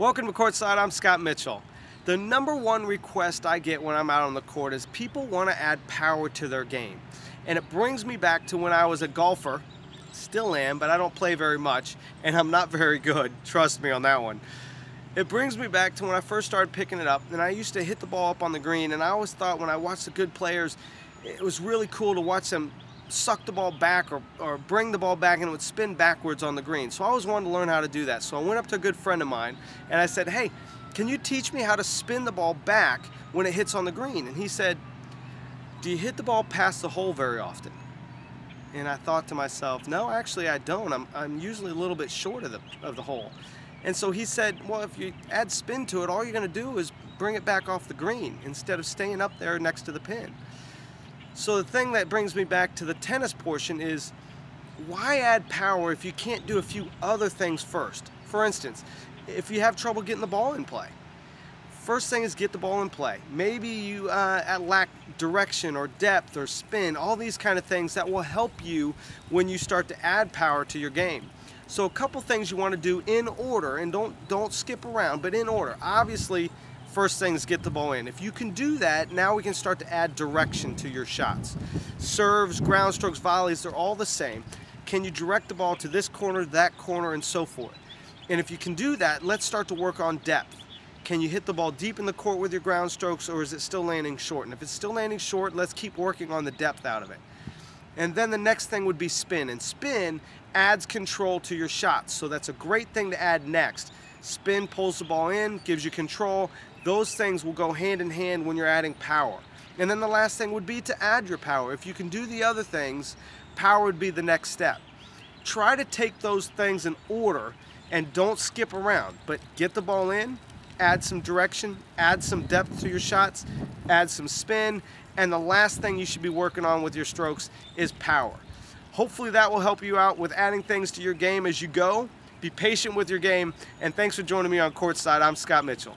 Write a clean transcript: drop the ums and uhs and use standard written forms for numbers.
Welcome to Courtside, I'm Scott Mitchell. The number one request I get when I'm out on the court is people want to add power to their game. And it brings me back to when I was a golfer, still am, but I don't play very much, and I'm not very good, trust me on that one. It brings me back to when I first started picking it up, and I used to hit the ball up on the green, and I always thought when I watched the good players, it was really cool to watch them suck the ball back or bring the ball back and it would spin backwards on the green. So I always wanted to learn how to do that. So I went up to a good friend of mine and I said, hey, can you teach me how to spin the ball back when it hits on the green? And he said, do you hit the ball past the hole very often? And I thought to myself, no, actually I don't. I'm usually a little bit short of the hole. And so he said, well, if you add spin to it, all you're going to do is bring it back off the green instead of staying up there next to the pin. So the thing that brings me back to the tennis portion is, why add power if you can't do a few other things first? For instance, if you have trouble getting the ball in play, first thing is get the ball in play. Maybe you lack direction or depth or spin, all these kind of things that will help you when you start to add power to your game. So a couple things you want to do in order, and don't skip around, but in order. Obviously, first thing is get the ball in. If you can do that, now we can start to add direction to your shots. Serves, ground strokes, volleys, they're all the same. Can you direct the ball to this corner, that corner, and so forth? And if you can do that, let's start to work on depth. Can you hit the ball deep in the court with your ground strokes, or is it still landing short? And if it's still landing short, let's keep working on the depth out of it. And then the next thing would be spin. And spin adds control to your shots. So that's a great thing to add next. Spin pulls the ball in, gives you control. Those things will go hand in hand when you're adding power. And then the last thing would be to add your power. If you can do the other things, power would be the next step. Try to take those things in order and don't skip around, but get the ball in, add some direction, add some depth to your shots, add some spin, and the last thing you should be working on with your strokes is power. Hopefully that will help you out with adding things to your game as you go. Be patient with your game, and thanks for joining me on Courtside. I'm Scott Mitchell.